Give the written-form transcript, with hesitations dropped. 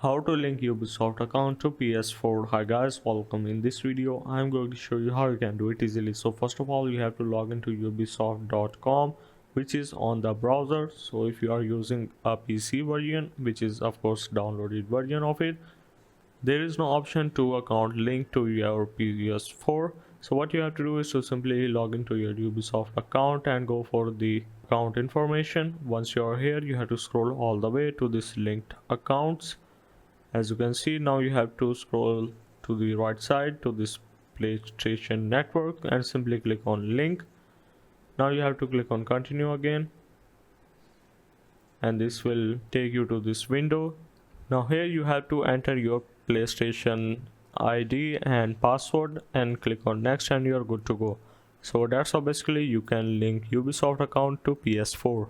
How to link Ubisoft account to PS4. Hi guys, welcome. In this video I'm going to show you how you can do it easily. So first of all, you have to log into ubisoft.com, which is on the browser. So if you are using a PC version, which is of course downloaded version of it, there is no option to account link to your PS4. So what you have to do is to simply log into your Ubisoft account and go for the account information. Once you are here, you have to scroll all the way to this linked accounts. As you can see, now you have to scroll to the right side to this PlayStation network and simply click on link. Now you have to click on continue again, and this will take you to this window. Now here you have to enter your PlayStation ID and password and click on next, and you are good to go. So that's how basically you can link Ubisoft account to PS4.